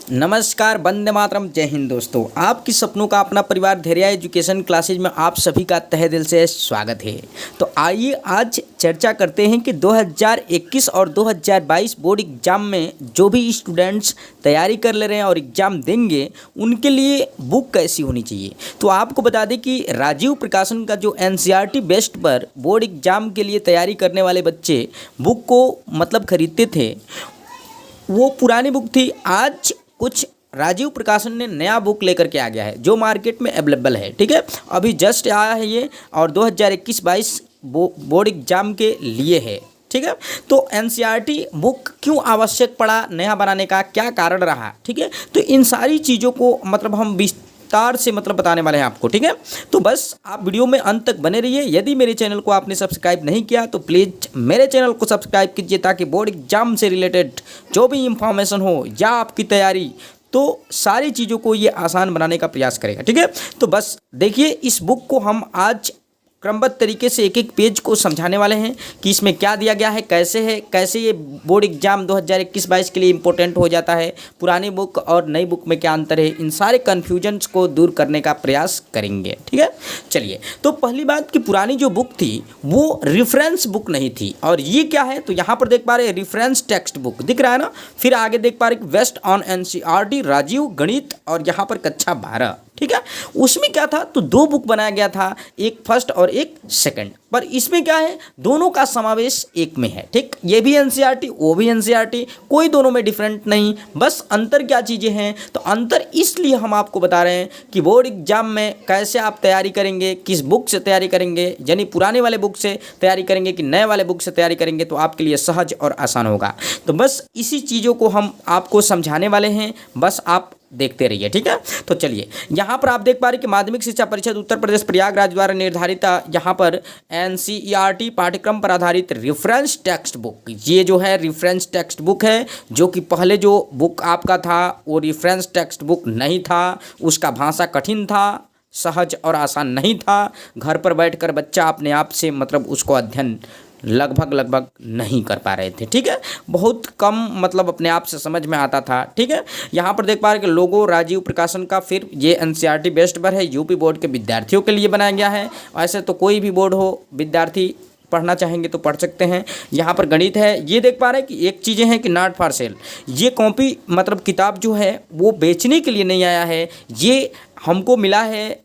नमस्कार, वंदे मातरम, जय हिंद। दोस्तों, आपकी सपनों का अपना परिवार धैर्य एजुकेशन क्लासेज में आप सभी का तहे दिल से स्वागत है। तो आइए आज चर्चा करते हैं कि 2021 और 2022 बोर्ड एग्जाम में जो भी स्टूडेंट्स तैयारी कर ले रहे हैं और एग्ज़ाम देंगे उनके लिए बुक कैसी होनी चाहिए। तो आपको बता दें कि राजीव प्रकाशन का जो एनसीईआरटी बेस्ट पर बोर्ड एग्जाम के लिए तैयारी करने वाले बच्चे बुक को खरीदते थे, वो पुरानी बुक थी। आज कुछ राजीव प्रकाशन ने नया बुक लेकर के आ गया है जो मार्केट में अवेलेबल है। ठीक है, अभी जस्ट आया है ये और 2021-22 बोर्ड एग्जाम के लिए है। ठीक है, तो एनसीईआरटी बुक क्यों आवश्यक पड़ा नया बनाने का, क्या कारण रहा। ठीक है, तो इन सारी चीज़ों को हम विस्तार से बताने वाले हैं आपको। ठीक है, तो बस आप वीडियो में अंत तक बने रहिए। यदि मेरे चैनल को आपने सब्सक्राइब नहीं किया तो प्लीज़ मेरे चैनल को सब्सक्राइब कीजिए ताकि बोर्ड एग्जाम से रिलेटेड जो भी इंफॉर्मेशन हो या आपकी तैयारी, तो सारी चीज़ों को ये आसान बनाने का प्रयास करेगा। ठीक है, तो बस देखिए, इस बुक को हम आज क्रमबद्ध तरीके से एक एक पेज को समझाने वाले हैं कि इसमें क्या दिया गया है, कैसे ये बोर्ड एग्जाम 2021-22 के लिए इम्पोर्टेंट हो जाता है, पुरानी बुक और नई बुक में क्या अंतर है, इन सारे कन्फ्यूजन्स को दूर करने का प्रयास करेंगे। ठीक है, चलिए। तो पहली बात कि पुरानी जो बुक थी वो रेफरेंस बुक नहीं थी, और ये क्या है तो यहाँ पर देख पा रहे हैं रेफरेंस टेक्स्ट बुक दिख रहा है ना। फिर आगे देख पा रहे वेस्ट ऑन एनसीईआरटी राजीव गणित और यहाँ पर कक्षा 12। ठीक है, उसमें क्या था तो दो बुक बनाया गया था, एक फर्स्ट और एक सेकंड, पर इसमें क्या है दोनों का समावेश एक में है। ठीक, ये भी एनसीईआरटी वो भी एनसीईआरटी, कोई दोनों में डिफरेंट नहीं। बस अंतर क्या चीज़ें हैं तो अंतर इसलिए हम आपको बता रहे हैं कि बोर्ड एग्जाम में कैसे आप तैयारी करेंगे, किस बुक से तैयारी करेंगे, यानी पुराने वाले बुक से तैयारी करेंगे कि नए वाले बुक से तैयारी करेंगे, तो आपके लिए सहज और आसान होगा। तो बस इसी चीज़ों को हम आपको समझाने वाले हैं, बस आप देखते रहिए। ठीक है, तो चलिए, यहाँ पर आप देख पा रहे कि माध्यमिक शिक्षा परिषद उत्तर प्रदेश प्रयागराज द्वारा निर्धारित यहाँ पर एनसीईआरटी पाठ्यक्रम पर आधारित रेफरेंस टेक्स्ट बुक, ये जो है रेफरेंस टेक्स्ट बुक है, जो कि पहले जो बुक आपका था वो रेफरेंस टेक्स्ट बुक नहीं था, उसका भाषा कठिन था, सहज और आसान नहीं था। घर पर बैठकर बच्चा अपने आप से उसको अध्ययन लगभग नहीं कर पा रहे थे। ठीक है, बहुत कम अपने आप से समझ में आता था। ठीक है, यहाँ पर देख पा रहे कि लोगो राजीव प्रकाशन का, फिर ये एनसीईआरटी बेस्ट पर है, यूपी बोर्ड के विद्यार्थियों के लिए बनाया गया है। ऐसे तो कोई भी बोर्ड हो, विद्यार्थी पढ़ना चाहेंगे तो पढ़ सकते हैं। यहाँ पर गणित है, ये देख पा रहे हैं कि एक चीज़ें हैं कि नॉट फॉर सेल, ये कॉपी किताब जो है वो बेचने के लिए नहीं आया है, ये हमको मिला है,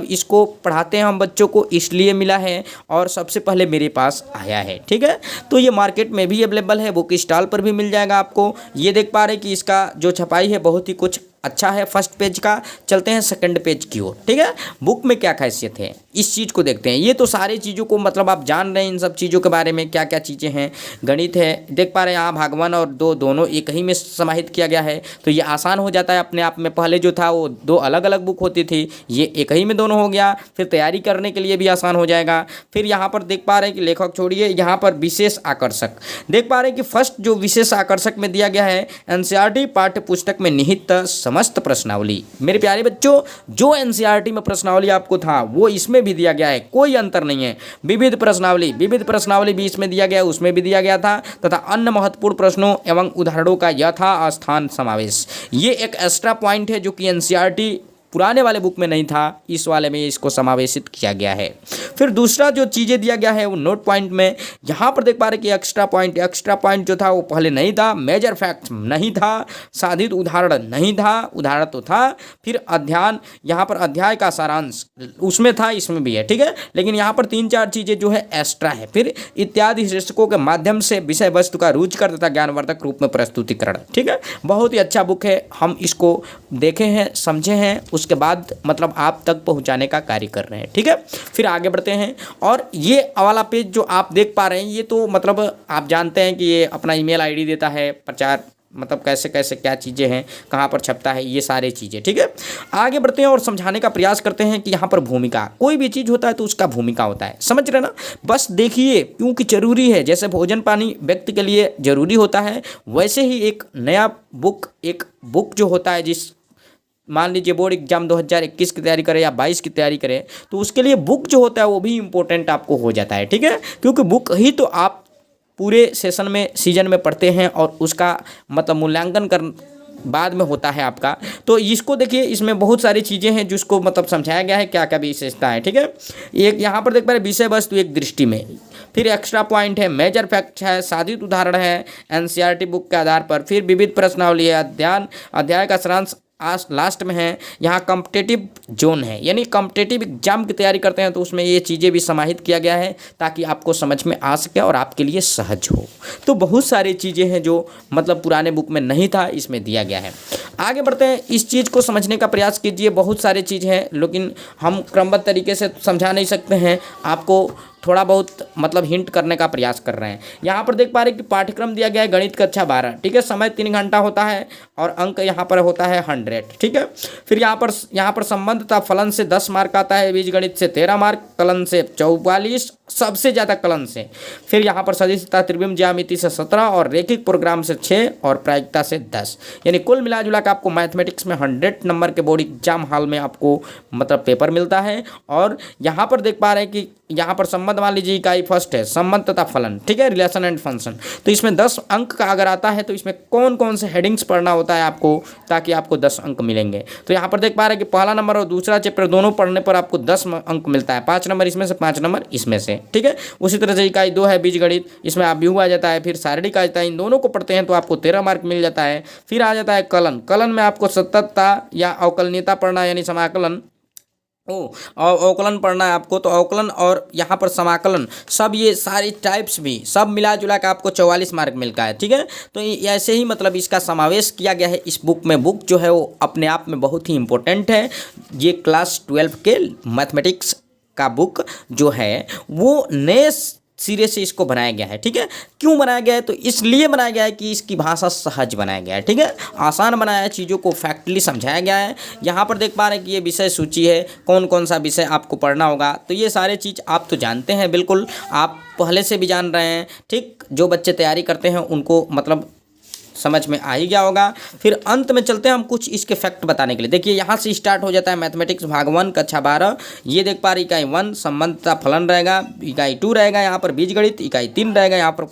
इसको पढ़ाते हैं हम बच्चों को इसलिए मिला है और सबसे पहले मेरे पास आया है। ठीक है, तो ये मार्केट में भी अवेलेबल है, बुक स्टॉल पर भी मिल जाएगा आपको। ये देख पा रहे हैं कि इसका जो छपाई है बहुत ही कुछ अच्छा है। फर्स्ट पेज का, चलते हैं सेकंड पेज की ओर। ठीक है, बुक में क्या खासियत है इस चीज़ को देखते हैं। ये तो सारी चीज़ों को आप जान रहे हैं, इन सब चीज़ों के बारे में क्या क्या चीज़ें हैं। गणित है, देख पा रहे हैं यहाँ भागवन और दो दोनों एक ही में समाहित किया गया है, तो ये आसान हो जाता है अपने आप में। पहले जो था वो दो अलग अलग बुक होती थी, ये एक ही में दोनों हो गया, फिर तैयारी करने के लिए भी आसान हो जाएगा। फिर यहाँ पर देख पा रहे हैं कि लेखक छोड़िए, यहाँ पर विशेष आकर्षक देख पा रहे हैं कि फर्स्ट जो विशेष आकर्षक में दिया गया है एनसीईआरटी पाठ्य पुस्तक में निहित समस्त प्रश्नावली। मेरे प्यारे बच्चों, जो एनसीईआरटी में प्रश्नावली आपको था वो इसमें भी दिया गया है, कोई अंतर नहीं है। विविध प्रश्नावली भी इसमें दिया गया, उसमें भी दिया गया था, तथा अन्य महत्वपूर्ण प्रश्नों एवं उदाहरणों का यथा स्थान समावेश। ये एक एक्स्ट्रा पॉइंट है जो कि एनसीईआरटी पुराने वाले बुक में नहीं था, इस वाले में इसको समावेशित किया गया है। फिर दूसरा जो चीज़ें दिया गया है वो नोट पॉइंट में, यहाँ पर देख पा रहे कि एक्स्ट्रा पॉइंट जो था वो पहले नहीं था, मेजर फैक्ट नहीं था, साधित उदाहरण नहीं था, उदाहरण तो था। फिर अध्ययन, यहाँ पर अध्याय का सारांश उसमें था, इसमें भी है। ठीक है, लेकिन यहाँ पर 3-4 चीज़ें जो है एक्स्ट्रा है। फिर इत्यादि शीर्षकों के माध्यम से विषय वस्तु का रुचिकर तथा ज्ञानवर्धक रूप में प्रस्तुतिकरण। ठीक है, बहुत ही अच्छा बुक है, हम इसको देखे हैं, समझे हैं, उसके बाद आप तक पहुंचाने का कार्य कर रहे हैं। ठीक है, फिर आगे बढ़ते हैं। और ये वाला पेज जो आप देख पा रहे हैं ये तो आप जानते हैं कि ये अपना ईमेल आईडी देता है, प्रचार कैसे कैसे क्या चीज़ें हैं, कहाँ पर छपता है, ये सारी चीज़ें। ठीक है, आगे बढ़ते हैं और समझाने का प्रयास करते हैं कि यहाँ पर भूमिका, कोई भी चीज़ होता है तो उसका भूमिका होता है, समझ रहे ना। बस देखिए, क्योंकि जरूरी है, जैसे भोजन पानी व्यक्ति के लिए जरूरी होता है, वैसे ही एक नया बुक, एक बुक जो होता है, जिस मान लीजिए बोर्ड एग्जाम 2021 की तैयारी करें या 22 की तैयारी करें, तो उसके लिए बुक जो होता है वो भी इम्पोर्टेंट आपको हो जाता है। ठीक है, क्योंकि बुक ही तो आप पूरे सेशन में, सीजन में पढ़ते हैं और उसका मूल्यांकन बाद में होता है आपका। तो इसको देखिए, इसमें बहुत सारी चीज़ें हैं जिसको मतलब समझाया गया है क्या क्या विशेषता है, ठीक है। एक यहाँ पर देख पा रहे विषय वस्तु एक दृष्टि में, फिर एक्स्ट्रा पॉइंट है, मेजर फैक्ट है, साधित उदाहरण है एनसीईआरटी बुक के आधार पर, फिर विविध प्रश्नावली है, अध्याय का सारांश आज लास्ट में है। यहाँ कॉम्पिटिटिव जोन है, यानी कॉम्पिटिटिव एग्जाम की तैयारी करते हैं तो उसमें ये चीज़ें भी समाहित किया गया है ताकि आपको समझ में आ सके और आपके लिए सहज हो। तो बहुत सारी चीज़ें हैं जो मतलब पुराने बुक में नहीं था, इसमें दिया गया है। आगे बढ़ते हैं, इस चीज़ को समझने का प्रयास कीजिए। बहुत सारी चीज़ हैं लेकिन हम क्रमबद्ध तरीके से समझा नहीं सकते हैं, आपको थोड़ा बहुत मतलब हिंट करने का प्रयास कर रहे हैं। यहाँ पर देख पा रहे हैं कि पाठ्यक्रम दिया गया है गणित कक्षा 12, ठीक है। समय 3 घंटा होता है और अंक यहाँ पर होता है 100, ठीक है। फिर यहाँ पर संबंध तथा फलन से 10 मार्क आता है, बीजगणित से 13 मार्क, कलन से 44, सबसे ज़्यादा कलन से। फिर यहाँ पर सदिश तथा त्रिविम ज्यामिति से 17 और रैखिक प्रोग्राम से 6 और प्रायिकता से 10, यानी कुल मिला जुला के आपको मैथमेटिक्स में 100 नंबर के बोर्ड एग्जाम हॉल में आपको मतलब पेपर मिलता है। और यहाँ पर देख पा रहे हैं कि यहाँ पर संबंध मान लीजिए इकाई फर्स्ट है संबंध तथा फलन, ठीक है, रिलेशन एंड फंक्शन। तो इसमें 10 अंक का अगर आता है तो इसमें कौन कौन से हेडिंग्स पढ़ना होता है आपको ताकि आपको 10 अंक मिलेंगे। तो यहाँ पर देख पा रहे हैं कि पहला नंबर और दूसरा चैप्टर दोनों पढ़ने पर आपको 10 अंक मिलता है, 5 नंबर इसमें से 5 नंबर इसमें से, ठीक है। उसी तरह से इकाई 2 है बीजगणित, इसमें आप व्यू आ जाता है, फिर शारीरिक आ जाता है, इन दोनों को पढ़ते हैं तो आपको 13 मार्क मिल जाता है। फिर आ जाता है कलन, कलन में आपको सततता या अवकलनीयता पढ़ना यानी समाकलन अवकलन पढ़ना है आपको। तो अवकलन और यहाँ पर समाकलन सब ये सारी टाइप्स भी सब मिला जुला के आपको 44 मार्क मिलता है, ठीक है। तो ऐसे ही मतलब इसका समावेश किया गया है इस बुक में। बुक जो है वो अपने आप में बहुत ही इम्पोर्टेंट है। ये क्लास 12 के मैथमेटिक्स का बुक जो है वो नए सिरे से इसको बनाया गया है, ठीक है। क्यों बनाया गया है? तो इसलिए बनाया गया है कि इसकी भाषा सहज बनाया गया है, ठीक है, आसान बनाया है, चीज़ों को फैक्टली समझाया गया है। यहाँ पर देख पा रहे हैं कि ये विषय सूची है, कौन कौन सा विषय आपको पढ़ना होगा। तो ये सारे चीज़ आप तो जानते हैं, बिल्कुल आप पहले से भी जान रहे हैं, ठीक। जो बच्चे तैयारी करते हैं उनको मतलब समझ में आ ही गया होगा। फिर अंत में चलते हैं हम कुछ इसके फैक्ट बताने के लिए। देखिए यहाँ से स्टार्ट हो जाता है मैथमेटिक्स भाग 1 कक्षा 12। ये देख पा रहे इकाई 1 संबंध तथा फलन रहेगा, इकाई 2 रहेगा यहाँ पर बीजगणित, इकाई 3 रहेगा यहाँ पर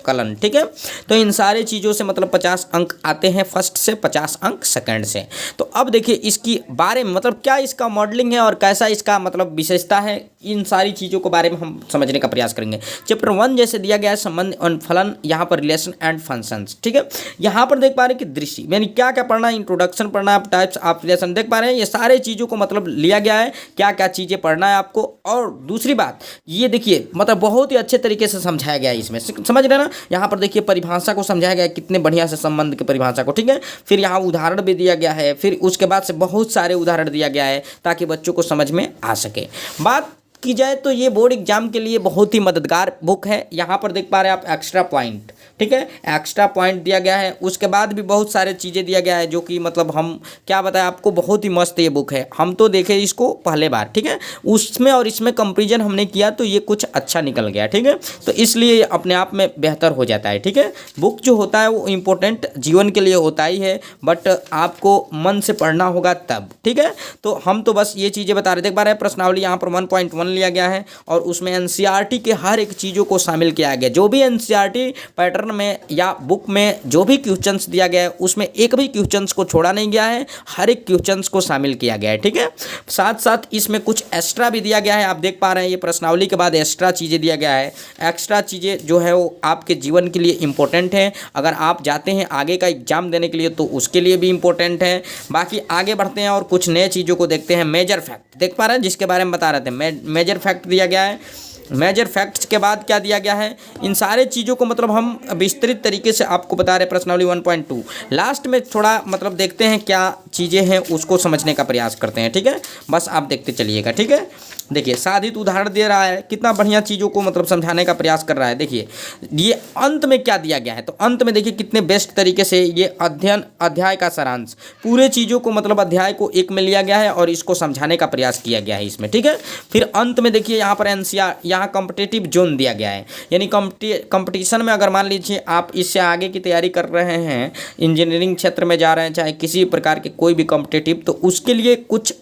कलन, ठीक है। तो इन सारे चीज़ों से मतलब 50 अंक आते हैं फर्स्ट से, 50 अंक सेकंड से। तो अब देखिए इसकी बारे में मतलब क्या इसका मॉडलिंग है और कैसा इसका मतलब विशेषता है, इन सारी चीज़ों के बारे में हम समझने का प्रयास करेंगे। चैप्टर 1 जैसे दिया गया है संबंध और फलन, यहाँ पर रिलेशन एंड फंक्शंस, ठीक है। यहाँ पर देख पा रहे हैं कि दृष्टि यानी क्या क्या पढ़ना है, इंट्रोडक्शन पढ़ना है, टाइप्स ऑफ रिलेशन देख पा रहे हैं, ये सारे चीज़ों को मतलब लिया गया है क्या क्या चीज़ें पढ़ना है आपको। और दूसरी बात ये देखिए मतलब बहुत ही अच्छे तरीके से समझाया गया है इसमें, समझ रहे ना। यहाँ पर देखिए परिभाषा को समझाया गया है कितने बढ़िया से संबंध की परिभाषा को, ठीक है। फिर यहाँ उदाहरण भी दिया गया है, फिर उसके बाद से बहुत सारे उदाहरण दिया गया है ताकि बच्चों को समझ में आ सके। बात की जाए तो ये बोर्ड एग्जाम के लिए बहुत ही मददगार बुक है। यहाँ पर देख पा रहे हैं आप एक्स्ट्रा पॉइंट, ठीक है, एक्स्ट्रा पॉइंट दिया गया है। उसके बाद भी बहुत सारे चीज़ें दिया गया है जो कि मतलब हम क्या बताएं आपको, बहुत ही मस्त ये बुक है। हम तो देखे इसको पहले बार, ठीक है, उसमें और इसमें कंपेरिजन हमने किया तो ये कुछ अच्छा निकल गया, ठीक है। तो इसलिए ये अपने आप में बेहतर हो जाता है, ठीक है। बुक जो होता है वो इम्पोर्टेंट जीवन के लिए होता ही है, बट आपको मन से पढ़ना होगा तब, ठीक है। तो हम तो बस ये चीज़ें बता रहे। देख पा रहे हैं प्रश्नावली यहाँ पर 1.1 लिया गया है और उसमें एनसीईआरटी के हर एक चीज़ों को शामिल किया गया। जो भी एनसीईआरटी पैटर्न में या बुक में जो भी क्वेश्चंस दिया गया है उसमें एक भी क्वेश्चंस को छोड़ा नहीं गया है, हर एक क्वेश्चंस को शामिल किया गया है, ठीक है। साथ साथ इसमें कुछ एक्स्ट्रा भी दिया गया है। आप देख पा रहे हैं ये प्रश्नावली के बाद एक्स्ट्रा चीज़ें दिया गया है। एक्स्ट्रा चीज़ें जो है वो आपके जीवन के लिए इम्पोर्टेंट है। अगर आप जाते हैं आगे का एग्जाम देने के लिए तो उसके लिए भी इम्पोर्टेंट है। बाकी आगे बढ़ते हैं और कुछ नए चीज़ों को देखते हैं। मेजर फैक्ट देख पा रहे हैं जिसके बारे में बता रहे थे, मेजर फैक्ट दिया गया है। मेजर फैक्ट्स के बाद क्या दिया गया है, इन सारे चीज़ों को मतलब हम विस्तृत तरीके से आपको बता रहे हैं। प्रश्नावली 1.2 लास्ट में थोड़ा मतलब देखते हैं क्या चीज़ें हैं उसको समझने का प्रयास करते हैं, ठीक है। बस आप देखते चलिएगा, ठीक है। देखिए साधित उदाहरण दे रहा है, कितना बढ़िया चीज़ों को मतलब समझाने का प्रयास कर रहा है। देखिए ये अंत में क्या दिया गया है, तो अंत में देखिए कितने बेस्ट तरीके से ये अध्याय का सारांश, पूरे चीज़ों को मतलब अध्याय को एक में लिया गया है और इसको समझाने का प्रयास किया गया है इसमें, ठीक है। फिर अंत में देखिए यहाँ पर एनसीईआर यहाँ कॉम्पिटिटिव जोन दिया गया है, यानी कंपटीशन में अगर मान लीजिए आप इससे आगे की तैयारी कर रहे हैं, इंजीनियरिंग क्षेत्र में जा रहे हैं, चाहे किसी प्रकार के कोई भी कॉम्पिटिटिव, तो उसके लिए कुछ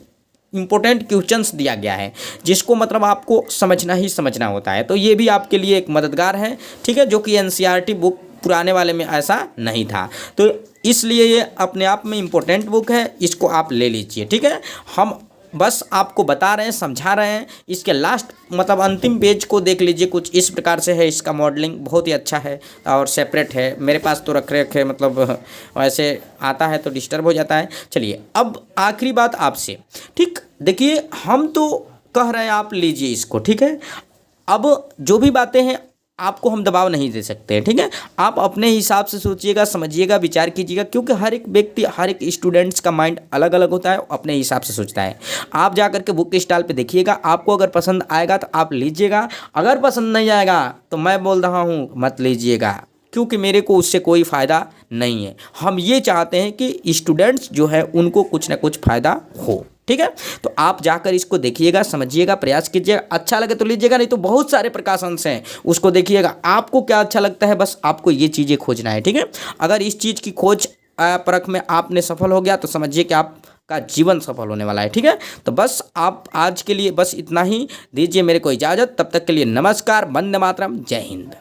इंपॉर्टेंट क्वेश्चंस दिया गया है जिसको मतलब आपको समझना ही समझना होता है। तो ये भी आपके लिए एक मददगार है, ठीक है, जो कि एनसीईआरटी बुक पुराने वाले में ऐसा नहीं था। तो इसलिए ये अपने आप में इम्पोर्टेंट बुक है, इसको आप ले लीजिए। ठीक है, हम बस आपको बता रहे हैं, समझा रहे हैं। इसके लास्ट मतलब अंतिम पेज को देख लीजिए, कुछ इस प्रकार से है। इसका मॉडलिंग बहुत ही अच्छा है और सेपरेट है। मेरे पास तो रख रखे मतलब वैसे आता है तो डिस्टर्ब हो जाता है। चलिए अब आखिरी बात आपसे, ठीक, देखिए हम तो कह रहे हैं आप लीजिए इसको, ठीक है। अब जो भी बातें हैं आपको हम दबाव नहीं दे सकते हैं, ठीक है। आप अपने हिसाब से सोचिएगा, समझिएगा, विचार कीजिएगा, क्योंकि हर एक व्यक्ति, हर एक स्टूडेंट्स का माइंड अलग अलग होता है, अपने हिसाब से सोचता है। आप जा करके बुक स्टॉल पे देखिएगा, आपको अगर पसंद आएगा तो आप लीजिएगा, अगर पसंद नहीं आएगा तो मैं बोल रहा हूँ मत लीजिएगा, क्योंकि मेरे को उससे कोई फ़ायदा नहीं है। हम ये चाहते हैं कि स्टूडेंट्स जो है उनको कुछ ना कुछ फ़ायदा हो, ठीक है। तो आप जाकर इसको देखिएगा, समझिएगा, प्रयास कीजिएगा, अच्छा लगे तो लीजिएगा, नहीं तो बहुत सारे प्रकाशंस हैं उसको देखिएगा। आपको क्या अच्छा लगता है, बस आपको ये चीज़ें खोजना है, ठीक है। अगर इस चीज़ की खोज परख में आपने सफल हो गया तो समझिए कि आपका जीवन सफल होने वाला है, ठीक है। तो बस आप आज के लिए बस इतना ही दीजिए मेरे को इजाज़त। तब तक के लिए नमस्कार, वंदे मातरम, जय हिंद।